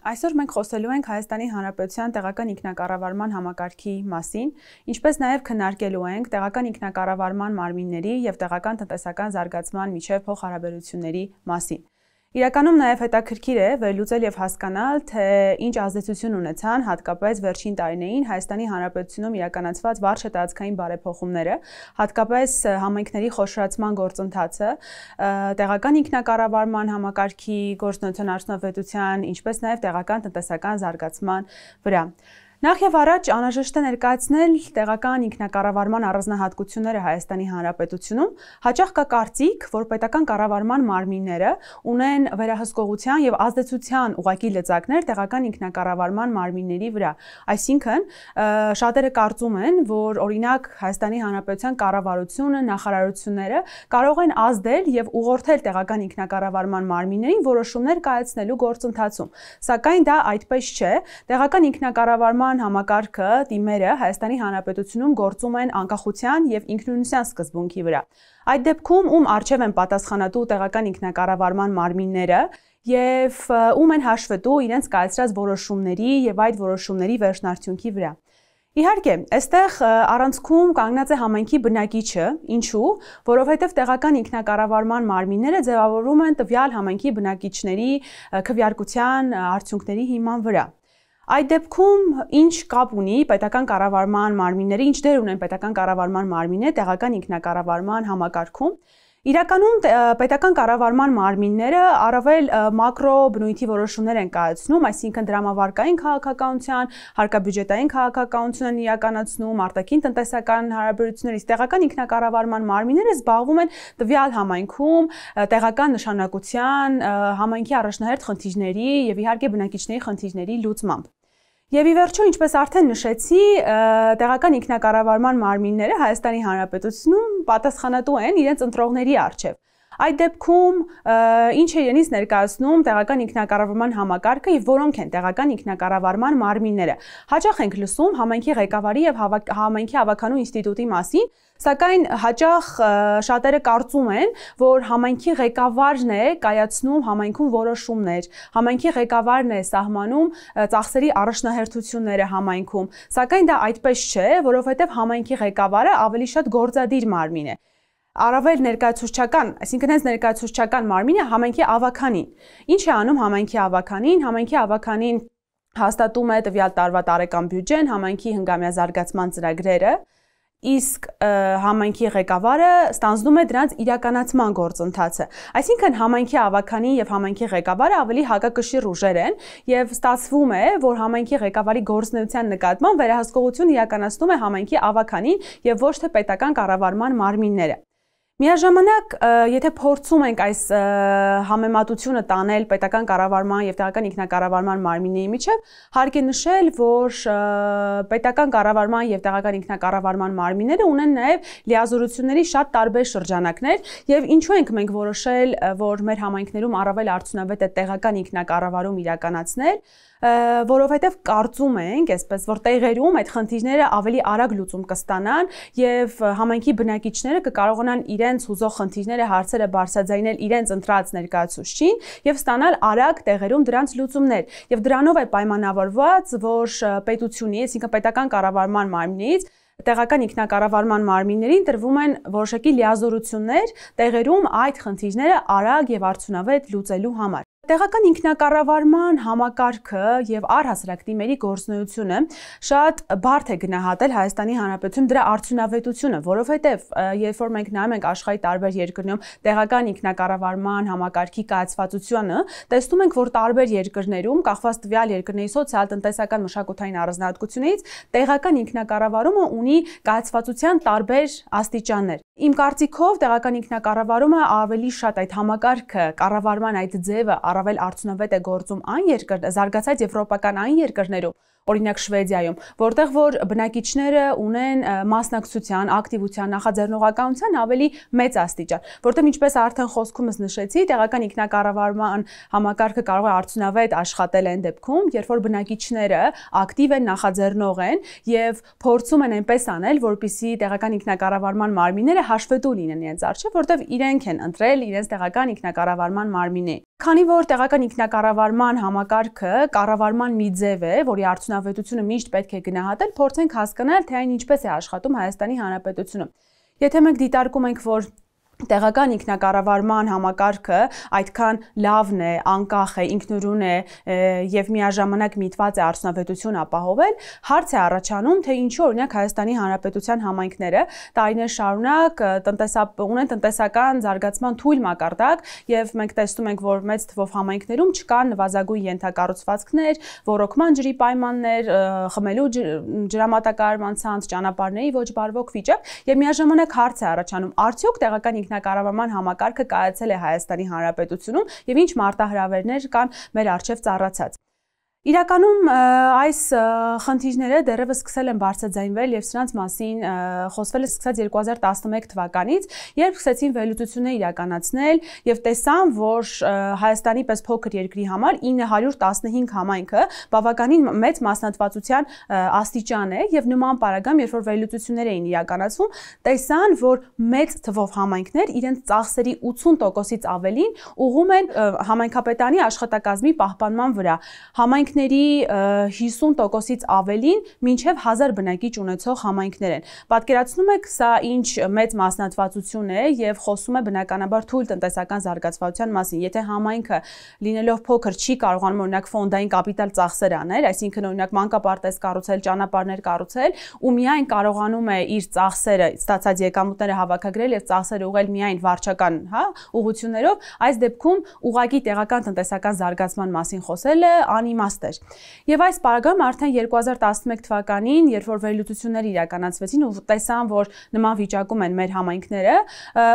Այսօր մենք խոսելու ենք Հայաստանի Հանրապետության տեղական ինքնակառավարման համակարգի մասին, ինչպես նաև քննարկելու ենք տեղական ինքնակառավարման մարմինների և տեղական տնտեսական զարգացման միջև փոխհարաբերությունների մասին։ Իրականում նաև հետաքրքիր է վերլուծել և հասկանալ, թե ինչ ազդեցություն ունեցան հատկապես վերջին տարիներին Հայաստանի Հանրապետությունում իրականացված վարչատարածքային բարեփոխումները, հատկապես համայնքների խոշորացման գործընթացը, տեղական ինքնակառավարման համակարգի գործունեության արդյունավետության, ինչպես նաև տեղական տնտեսական զարգացման վրա։ Նախ եւ առաջ անհրաժեշտ է ներկայացնել տեղական ինքնակառավարման առանձնահատկությունները Հայաստանի Հանրապետությունում։ Հաճախ կա կարծիք, որ պետական կառավարման մարմինները ունեն վերահսկողության եւ ազդեցության ուղղակի լծակներ տեղական ինքնակառավարման մարմինների վրա։ Այսինքն, շատերը կարծում են, որ օրինակ Հայաստանի Հանրապետության կառավարությունը, նախարարությունները կարող են ազդել եւ ուղղորդել տեղական ինքնակառավարման մարմիններին որոշումներ կայացնելու գործընթացում։ Սակայն դա այդպես չէ։ Տեղական ինքնակառավարման համակարգը, թիմերը Հայաստանի Հանրապետությունում գործում են անկախության եւ ինքնուրույնության սկզբունքի վրա։ Այդ դեպքում ում առջև են պատասխանատու տեղական ինքնակառավարման մարմինները եւ ում են հաշվետու իրենց կայացրած որոշումների եւ այդ որոշումների վերջնարդյունքի վրա։ Իհարկե, այստեղ առանցքում կանգնած է համայնքի բնակիչը, ինչու, որովհետև տեղական ինքնակառավարման մարմինները ձևավորվում են տվյալ համայնքի բնակիչների քվեարկության արդյունքների հիման վրա։ Այդ դեպքում ինչ կապ ունի պետական կառավարման մարմինները, ինչ դեր ունեն պետական կառավարման մարմինները տեղական ինքնակառավարման համակարգում։ Իրականում պետական կառավարման մարմինները առավել մակրո բնույթի որոշումներ են կայացնում, այսինքն դրամավարկային քաղաքականության, հարկաբյուջետային քաղաքականություն են իրականացնում, արտաքին տնտեսական հարաբերություններից տեղական ինքնակառավարման մարմինները զբաղվում են տվյալ համայնքում տեղական նշանակության, համայնքի առաջնահերթ խնդիրների եւ իհարկե բնակիչների խնդիրների լուծմամբ։ Եվ ի վերջո, ինչպես արդեն նշեցի, տեղական ինքնակառավարման մարմինները Հայաստանի Հանրապետությունում պատասխանատու են իրենց ընտրողների առջև։ Այդ դեպքում ինչ է իրենից ներկայացնում տեղական ինքնակառավարման համակարգը եւ որոնք են տեղական ինքնակառավարման մարմինները։ Հաճախ ենք լսում համայնքի ղեկավարի եւ համայնքի ավականու ինստիտուտի մասին, սակայն հաճախ շատերը կարծում են, որ համայնքի ղեկավարն է կայացնում համայնքում որոշումներ, համայնքի ղեկավարն է սահմանում ծախսերի առաջնահերթությունները համայնքում, սակայն դա այդպես չէ, որովհետեւ համայնքի ղեկավարը ավելի շատ գործադիր մարմին է։ Առավել ներկայացուցչական, այսինքն հենց ներկայացուցչական մարմինը համայնքի ավականին։ Ինչ է անում համայնքի ավականին։ Համայնքի ավականին հաստատում է տվյալ տարվա տարեկան բյուջեն, համայնքի հնգամյա զարգացման ծրագրերը, իսկ համայնքի ղեկավարը ստանձնում է դրանց իրականացման գործընթացը։ Այսինքն համայնքի ավականին եւ համայնքի ղեկավարը ավելի հակակշիռ ուժեր են եւ ստացվում է, որ համայնքի ղեկավարի գործունեության նկատմամբ վերահսկողություն իրականացնում է համայնքի ավականին եւ ոչ թե պետական կառավարման մարմինները։ Միաժամանակ, եթե փորձում ենք այս համեմատությունը տանել պետական կառավարման եւ տեղական ինքնակառավարման մարմինների միջեւ, հարկ է նշել, որ պետական կառավարման եւ տեղական ինքնակառավարման մարմինները ունեն նաեւ լիազորությունների շատ տարբեր շրջանակներ եւ ինչու ենք մենք որոշել, որ մեր համայնքներում առավել արդյունավետ է տեղական ինքնակառավարում իրականացնել, որովհետև կարծում ենք, այսպես որ տեղերում այդ խնդիրները ավելի արագ լուծում կստանան եւ համայնքի բնակիչները կկարողանան իրենց հուզող խնդիրները, հարցերը բարձրաձայնել իրենց ընտրած ներկայացուցչին եւ ստանալ արագ տեղերում դրանց լուծումներ։ Եվ դրանով է պայմանավորված, որ պետությունի, այսինքն պետական կառավարման մարմինից տեղական ինքնակառավարման մարմիններին տրվում են որոշակի լիազորություններ տեղերում այդ խնդիրները արագ եւ արդյունավետ լուծելու համար։ Տեղական ինքնակառավարման համակարգը եւ առհասարակ թիմերի գործունեությունը շատ բարդ է գնահատել Հայաստանի Հանրապետությունում դրա արդյունավետությունը, որովհետեւ երբ որ մենք նայում ենք աշխարհի տարբեր երկրներում տեղական ինքնակառավարման համակարգի կայացվածությունը, տեսնում ենք, որ տարբեր երկրներում, կախված տվյալ երկրների սոցիալ-տնտեսական մշակութային առանձնահատկություններից, տեղական ինքնակառավարումը ունի կայացվածության տարբեր աստիճաններ։ Իմ կարծիքով տեղական ինքնակառավարումը ավելի շատ այդ համակարգը, կառավարման այդ ձևը առավել արդյունավետ է գործում այն զարգացած եվրոպական այն երկրներում, օրինակ Շվեդիայում, որտեղ որ բնակիչները ունեն մասնակցության, ակտիվության, նախաձեռնողականության ավելի մեծ աստիճան, որտեղ ինչպես արդեն խոսքումս նշեցի, տեղական ինքնակառավարման համակարգը կարող է արդյունավետ աշխատել այն դեպքում, երբ որ բնակիչները ակտիվ են, նախաձեռնող են եւ փորձում են այնպես անել, որպեսզի տեղական ինքնակառավարման մարմինները համայնքները հաշվետու լինեն իրենց առջև, որտեղ իրենք են ընտրել իրենց տեղական ինքնակառավարման մարմինը։ Քանի որ տեղական ինքնակառավարման համակարգը կառավարման մի ձև է, որի արդյունավետությունը միշտ պետք է գնահատել, փորձենք հասկանալ, թե այն ինչպես է աշխատում Հայաստանի Հանրապետությունում։ Եթե մենք դիտարկում ենք, որ տեղական ինքնակառավարման համակարգը այդքան լավն է, անկախ է, ինքնուրույն է եւ միաժամանակ միտված է արդյունավետություն ապահովել, հարց է առաջանում, թե ինչու օրինակ Հայաստանի Հանրապետության համայնքները տարիներ շարունակ ունեն տնտեսական զարգացման թույլ մակարդակ եւ մենք տեսնում ենք, որ մեծ թվով համայնքներում չկան նվազագույն ենթակառուցվածքներ, ոռոգման ջրի պայմաններ, խմելու ջրամատակարարման ցանց, ճանապարհների ոչ բարվոք վիճակ եւ միաժամանակ հարց է առաջանում, արդյոք տեղական ինքնակառավարման համակարգը կայացել է Հայաստանի Հանրապետությունում եւ ինչ մարտահրավերներ կան մեր առջև ծառացած։ Իրականում այս խնդիրները դեռևս սկսել են բարձրաձայնվել եւ սրանց մասին խոսվել է սկսած 2011 թվականից, երբ սկսեցին վերլուծություններ իրականացնել եւ տեսան, որ Հայաստանի պես փոքր երկրի համար 915 համայնքը բավականին մեծ մասնատվածության աստիճան է եւ նման պարագայում, երբ որ վերլուծություններ էին իրականացվում, տեսան, որ մեծ թվով համայնքներ իրենց ծախսերի 80%-ից ավելին ուղղում են համայնքապետարանի աշխատակազմի պահպանման վրա։ Համայնքների 50%-ից ավելին մինչև 1000 բնակիչ ունեցող համայնքներ են։ Պատկերացնում եք, սա ինչ մեծ մասնատվածություն է եւ խոսում է բնականաբար թույլ տնտեսական զարգացվածության մասին։ Եթե համայնքը լինելով փոքր չի կարողանում օրինակ ֆոնդային կապիտալ ծախսեր անել, այսինքն օրինակ մանկապարտեզ կառուցել, ճանապարհներ կառուցել, ու միայն կարողանում է իր ծախսերը, ստացած եկամուտները հավաքագրել եւ ծախսերը ուղղել միայն վարչական, ուղղություններով, այս դեպքում ուղղակի տեղական տնտեսական զարգացման մասին խոսելը անիմաստ էր։ Եվ այս պարագայում արդեն 2011 թվականին, երբ որ վերլուծություններ իրականացվեցին ու տեսան, որ նման վիճակում են մեր համայնքները,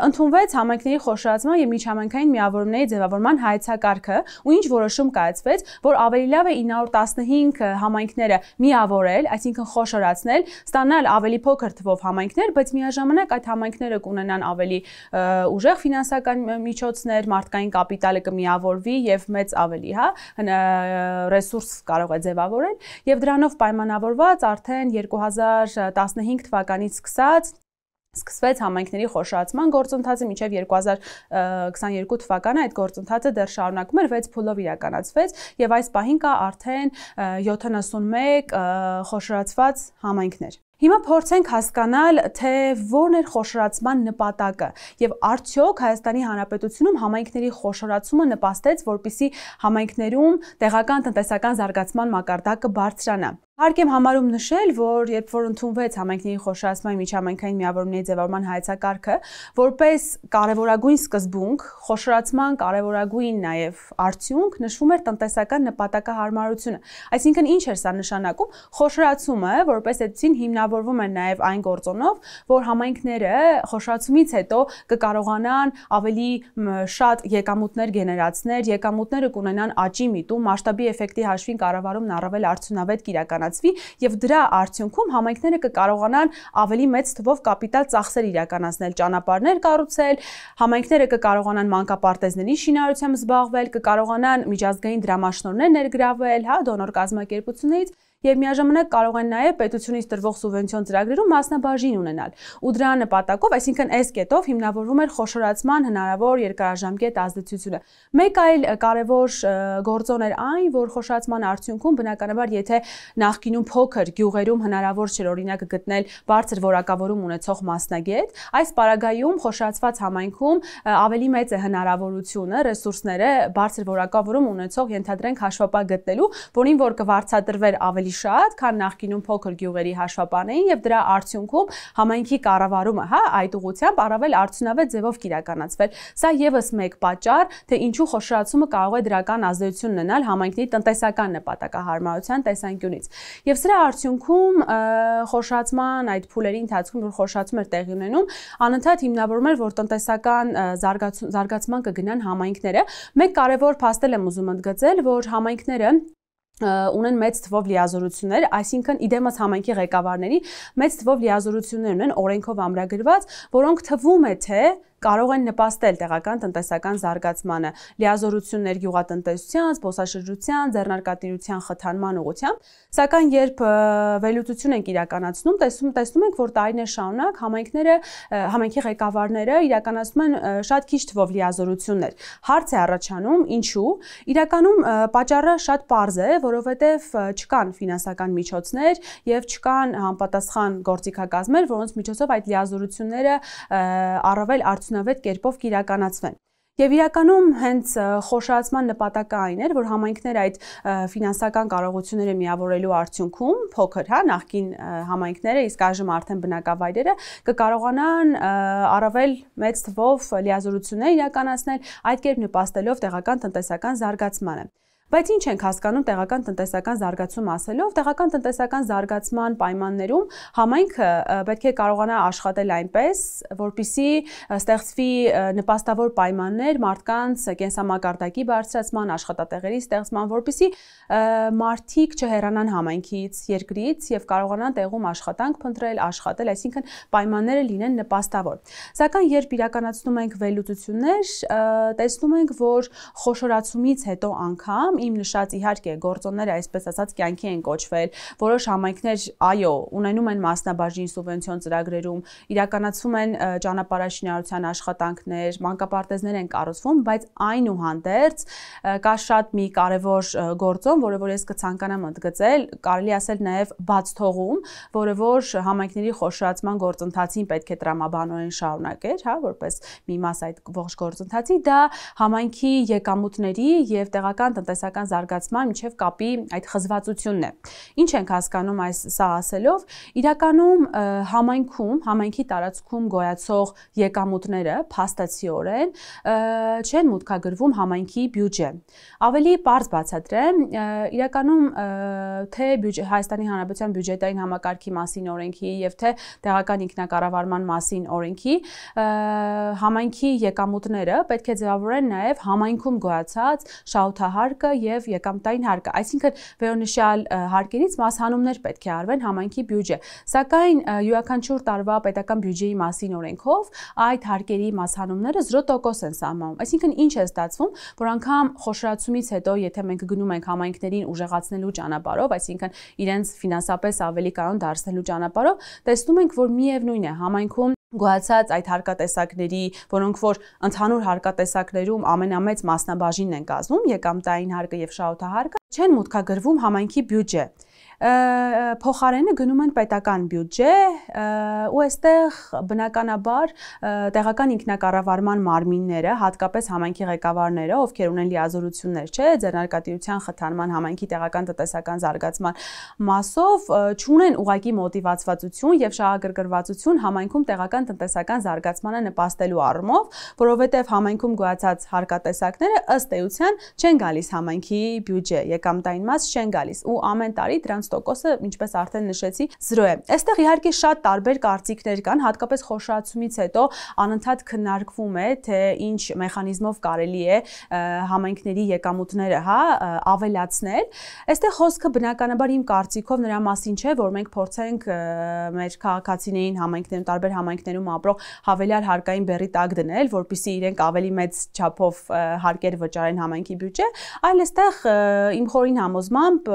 ընդունվեց համայնքների խոշորացման եւ միջհամայնքային միավորումների ձևավորման հայեցակարգը, ու ինչ որոշում կայացվեց, որ ավելի լավ է 915 համայնքները միավորել, այսինքն խոշորացնել, ստանալ ավելի փոքր թվով համայնքներ, բայց միաժամանակ այդ համայնքները կունենան ավելի ուժեղ ֆինանսական միջոցներ, մարդկային կապիտալը կմիավորվի եւ մեծ ավելի, ռեսուրս կարող է ձևավորել եւ դրանով պայմանավորված արդեն 2015 թվականից սկսվեց համայնքների խոշորացման գործընթացը մինչև 2022 թվականը այդ գործընթացը դեռ շարունակվում էր 6 փուլով իրականացվեց եւ այս պահին կա արդեն 71 խոշորացված համայնքներ։ Հիմա փորձենք հասկանալ, թե որն էր խոշորացման նպատակը եւ արդյոք Հայաստանի Հանրապետությունում համայնքների խոշորացումը նպաստեց, որպեսզի համայնքներում տեղական տնտեսական զարգացման մակարդակը բարձրանա։ Հարկ եմ համարում նշել, որ երբ որ ընդունվեց համայնքների խոշորացման միջհամայնքային միավորումների ձևավորման հայեցակարգը, որպես կարևորագույն սկզբունք, խոշորացման կարևորագույն նաև արդյունք նշվում էր տնտեսական նպատակահարմարությունը։ Այսինքն ինչ էր սա նշանակում։ Խոշորացումը, որպես այդպիսին հիմնավորվում էր նաև այն գործոնով, որ համայնքները խոշորացումից հետո կկարողանան ավելի շատ եկամուտներ գեներացնել, եկամուտները կունենան աճի միտում, մասշտաբի էֆեկտի հաշվին կառավարումն առավել արդյունավետ կիրականացվի եւ դրա արդյունքում համայնքները կկարողանան ավելի մեծ թվով կապիտալ ծախսեր իրականացնել, ճանապարհներ կառուցել, համայնքները կկարողանան մանկապարտեզների շինարարությամբ զբաղվել, կկարողանան միջազգային դրամաշնորհներ ներգրավել, դոնոր կազմակերպություններից եւ միաժամանակ կարող են նաեւ պետությունից տրվող սուբվենցիոն ծրագրերում մասնաբաժին ունենալ։ Ու դրա նպատակով, այսինքն այս կետով հիմնավորվում էր խոշորացման հնարավոր երկարաժամկետ ազդեցությունը։ Մեկ այլ կարևոր գործոն էր այն, որ խոշորացման արդյունքում բնականաբար եթե նախկինում փոքր գյուղերում հնարավոր չէր օրինակ գտնել բարձր որակավորում ունեցող մասնագետ, այս պարագայում խոշորացված համայնքում ավելի մեծ է հնարավորությունը, ռեսուրսները բարձր որակավորում ունեցող ենթադրենք հաշվապահ գտնելու, որին որ կվարձատրվեր ավելի շատ, քան նախկինում փոքր գյուղերի հաշվապահներին եւ դրա արդյունքում համայնքի կառավարումը, այդ ուղղությամբ առավել արդյունավետ ձևով կիրականացվել։ Սա եւս մեկ պատճառ, թե ինչու խոշորացումը կարող է դրական ազդեցություն ունենալ համայնքների տնտեսական նպատակահարմարության տեսանկյունից։ Եվ սրա արդյունքում խոշորացման այդ փուլերի ընթացքում, որ խոշորացում էր տեղի ունենում, անընդհատ հիմնավորում էր, որ տնտեսական զարգացման կգնան համայնքները։ Մեկ կարևոր փաստել եմ ուզում ընդգծել, որ համայնքները ունեն մեծ թվով լիազորություններ, այսինքն իդեմս համայնքի ղեկավարների մեծ թվով լիազորություններ ունեն օրենքով ամրագրված, որոնք թվում է թե կարող են նպաստել տեղական տնտեսական զարգացմանը, լիազորություններ գյուղատնտեսության, զբոսաշրջության, ձեռնարկատիրության խթանման ուղղությամբ, սակայն երբ վերլուծություն ենք իրականացնում, տեսնում ենք, որ տարիներ շարունակ համայնքի ղեկավարները իրականացնում են շատ քիչ թվով լիազորություններ։ Հարց է առաջանում, ինչու։ Իրականում պատճառը շատ պարզ է, որովհետև չկան ֆինանսական միջոցներ եւ չկան համապատասխան գործիքակազմեր, որոնց միջոցով այդ լիազորությունները առավել արդյունավետ կերպով կիրականացվեն։ Եվ իրականում հենց խոշորացման նպատակը այն էր, որ համայնքները այդ ֆինանսական կարողությունները միավորելու արդյունքում փոքր, նախկին համայնքները, իսկ այժմ արդեն բնակավայրերը կկարողանան առավել մեծ թվով լիազորություններ իրականացնել, այդ կերպ նպաստելով տեղական տնտեսական զարգացմանը։ Բայց ինչ ենք հասկանում տեղական տնտեսական զարգացում ասելով, տեղական տնտեսական զարգացման պայմաններում համայնքը պետք է կարողանա աշխատել այնպես, որպեսզի ստեղծվի նպաստավոր պայմաններ մարդկանց կենսամակարդակի բարձրացման, աշխատատեղերի ստեղծման, որպեսզի մարդիկ չհեռանան համայնքից, երկրից եւ կարողանան տեղում աշխատանք փնտրել, աշխատել, այսինքն պայմանները լինեն նպաստավոր։ Սակայն երբ իրականացնում ենք վերլուծություններ, տեսնում ենք, որ խոշորացումից հետո անգամ իմ նշած իհարկե գործոնները այսպես ասած կյանքի են կոչվել, որոշ համայնքներ այո, ունենում են մասնաբաժին սուբվենցիոն ծրագրերում, իրականացվում են ճանապարհաշինարարության աշխատանքներ, մանկապարտեզներ են կառուցվում, բայց այնուհանդերձ կա շատ մի կարևոր գործոն, որը որ ես կցանկանամ ընդգծել, կարելի ասել նաև բաց թողում, որը որ համայնքների խոշորացման գործընթացին պետք է տրամաբանորեն շարունակեր, որպես մի մաս այդ ողջ գործընթացի, դա համայնքի եկամուտների եւ տեղական տնտեսական զարգացման միջև կապի այդ խզվածությունն է։ Ինչ ենք հասկանում սա ասելով, իրականում համայնքի տարածքում գոյացող եկամուտները փաստացիորեն չեն մուտքագրվում համայնքի բյուջե։ Ավելի պարզ բացատրեմ, իրականում թե Հայաստանի Հանրապետության բյուջետային համակարգի մասին օրենքի եւ թե տեղական ինքնակառավարման մասին օրենքի համայնքի եկամուտները պետք է ձևավորեն նաեւ համայնքում գոյացած շահութահարկը եւ եկամտային հարկը, այսինքն վերոնշյալ հարկերից մասհանումներ պետք է արվեն համայնքի բյուջե, սակայն յուրաքանչյուր տարվա պետական բյուջեի մասին օրենքով այդ հարկերի մասհանումները 0% են սահմանում, այսինքն ինչ է ստացվում, որ անգամ խոշորացումից հետո, եթե մենք գնում ենք համայնքներին ուժեղացնելու ճանապարհով, այսինքն իրենց ֆինանսապես ավելի կանոն դարձնելու ճանապարհով, տեսնում ենք, որ միևնույն է համայնքում գոյացած այդ հարկատեսակների, որոնք որ ընդհանուր հարկատեսակներում ամենամեծ մասնաբաժինն են կազմում, եկամտային հարկը եւ շահութահարկը, չեն մուտքագրվում համայնքի բյուջե։ Փոխարենը գնում են պետական բյուջե ու այստեղ բնականաբար տեղական ինքնակառավարման մարմինները, հատկապես համայնքի ղեկավարները, ովքեր ունեն լիազորություններ, ձեռնարկատիրության խթանման, համայնքի տեղական տնտեսական զարգացման մասով, չունեն ուղղակի մոտիվացվածություն եւ շահագրգռվածություն համայնքում տեղական տնտեսական զարգացմանը նպաստելու առումով, որովհետեւ համայնքում գոյացած հարկատեսակները ըստ էության չեն գալիս համայնքի բյուջե, եկամտային մաս չեն գալիս ու ամեն տարի դրանց տոկոսը, ինչպես արդեն նշեցի, 0 է։ Այստեղ իհարկե շատ տարբեր կարծիքներ կան, հատկապես խոշորացումից հետո անընդհատ քննարկվում է, թե ինչ մեխանիզմով կարելի է համայնքների եկամուտները, ավելացնել։ Այստեղ խոսքը բնականաբար իմ կարծիքով նրա մասին չէ, որ մենք փորձենք մեր քաղաքացիներին համայնքներում, տարբեր համայնքներում ապրող հավելյալ հարկային բեռի տակ դնել, որպեսզի իրենք ավելի մեծ չափով հարկեր վճարեն համայնքի բյուջե, այլ այստեղ իմ խորին համոզմամբ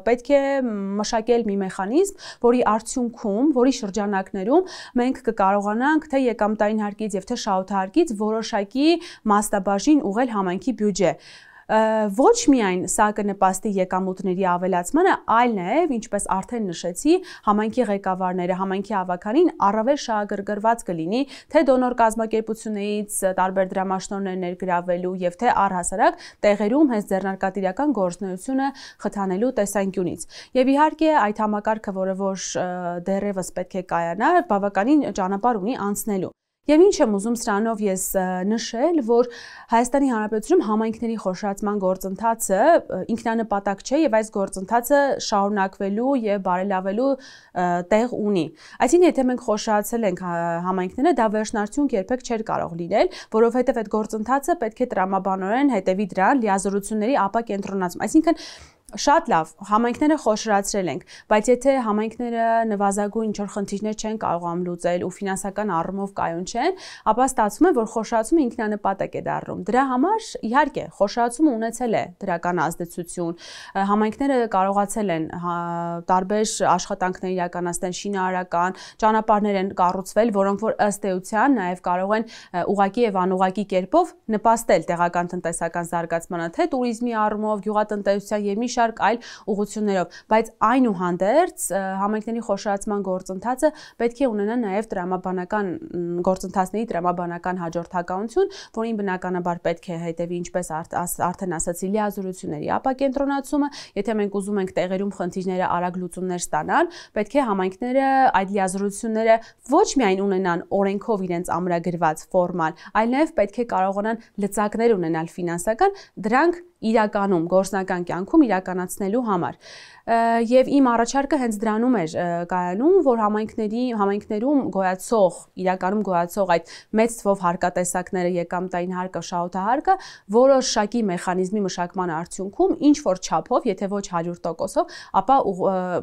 պետք է մշակել մի մեխանիզմ, որի արդյունքում, որի շրջանակներում մենք կկարողանանք թե եկամտային հարկից եւ թե շահութահարկից որոշակի մասնաբաժին ուղղել համայնքի բյուջե։ Ոչ միայն սա կնպաստի եկամուտների ավելացմանը, այլ նաև, ինչպես արդեն նշեցի, համայնքի ղեկավարները, համայնքի ավականին առավել շահագրգռված կլինի, թե դոնոր կազմակերպություններից տարբեր դրամաշնորհներ ներգրավելու եւ թե առհասարակ տեղերում հենց ձեռնարկատիրական գործունեությունը խթանելու տեսանկյունից։ Եվ իհարկե այդ համակարգը, որը որ դեռևս պետք է կայանա, բավականին ճանապարհ ունի անցնելու։ Եվ ինչ եմ ուզում սրանով ես նշել, որ Հայաստանի Հանրապետությունում համայնքների խոշորացման գործընթացը ինքնանպատակ չէ եւ այս գործընթացը շարունակվելու եւ բարելավելու տեղ ունի։ Այսինքն եթե մենք խոշորացել ենք համայնքները, դա վերջնարդյունք երբեք չէր կարող լինել, որովհետեւ այդ գործընթացը պետք է տրամաբանորեն հետևի դրան լիազորությունների ապակենտրոնացում։ Այսինքն Շատ լավ, համայնքները խոշորացրել ենք, բայց եթե համայնքները նվազագույն ինչ-որ խնդիրներ չեն կարողանում լուծել ու ֆինանսական առումով կայուն չեն, ապա ստացվում է, որ խոշորացումը ինքնանպատակ է դառնում։ Դրա համար, իհարկե, խոշորացումը ունեցել է դրական ազդեցություն։ Համայնքները կարողացել են տարբեր աշխատանքներ իրականացնել, շինարարական ճանապարհներ են կառուցվել, որոնք որ ըստ էության նաև կարող են ուղղակի եւ անուղղակի կերպով նպաստել տեղական տնտեսական զարգացմանը, թե туриզմի առումով, գյուղատնտեսության եւ մի շարք այլ ուղղություններով, բայց այնուհանդերձ համայնքների խոշորացման գործընթացը պետք է ունենա նաև տրամաբանական գործընթացների տրամաբանական հաջորդականություն, որին բնականաբար պետք է հետևի, ինչպես արդեն ասացի, լիազորությունների ապակենտրոնացումը, եթե մենք ուզում ենք տեղերում խնդիրները արագ լուծումներ ստանալ, պետք է համայնքները այդ լիազորությունները ոչ միայն ունենան օրենքով իրենց ամրագրված ֆորմալ, այլ նաև պետք է կարողանան լծակներ ունենալ ֆինանսական, դրանք իրականում գործնական կյանքում իրականացնելու համար։ Եվ իմ առաջարկը հենց դրանում էր կայանում, որ համայնքներում իրականում գոյացող այդ մեծ թվով հարկատեսակները եկամտային հարկը, շահութահարկը որոշակի մեխանիզմի մշակման արդյունքում ինչ որ չափով, եթե ոչ 100%-ով, ապա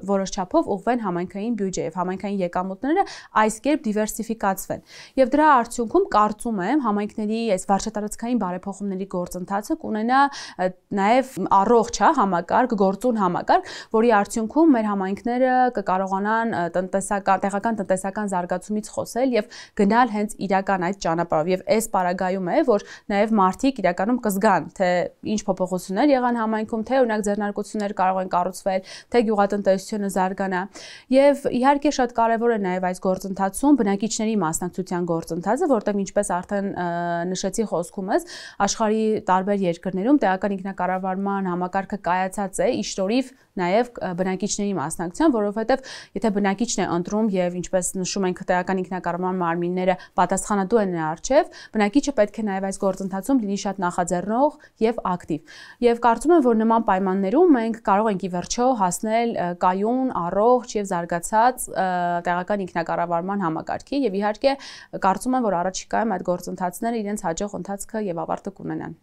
որոշ չափով ուղղվեն համայնքային բյուջե եւ համայնքային եկամուտները այս կերպ դիվերսիֆիկացվեն։ Եվ դրա արդյունքում կարծում եմ համայնքների այս վարչատարածքային բարեփոխումների գործընթացը կունենա նաև առողջ համակարգ, գործուն համակարգ, որի արդյունքում մեր համայնքները կկարողանան տեղական տնտեսական զարգացումից խոսել եւ գնալ հենց իրական այդ ճանապարհով։ Եվ այս պարագայում է, որ նաև մարդիկ իրականում կզգան, թե ինչ փոփոխություններ եղան համայնքում, թե օրինակ ձեռնարկություններ կարող են կառուցվել, թե գյուղատնտեսությունը զարգանա։ Եվ իհարկե շատ կարևոր է նաև այս գործընթացում բնակիչների մասնակցության գործընթացը, որտեղ ինչպես արդեն նշեցի խոսքումս, աշխարհի տարբեր երկրներում տեղական ինքնակառավարման համակարգը կայացած է իշտորիվ նաև բնակիչների մասնակցության, որովհետև եթե բնակիչն է ընտրում եւ ինչպես նշում ենք տեղական ինքնակառավարման մարմինները պատասխանատու են նրա առջև, բնակիչը պետք է նաև այս գործընթացում լինի շատ նախաձեռնող եւ ակտիվ։ Եվ կարծում եմ, որ նման պայմաններում մենք կարող ենք ի վերջո հասնել կայուն, առողջ եւ զարգացած տեղական ինքնակառավարման համակարգի եւ իհարկե կարծում եմ, որ առաջիկայում այդ գործընթացները իրենց հաջող ընթացքը եւ ավարտը կունենան։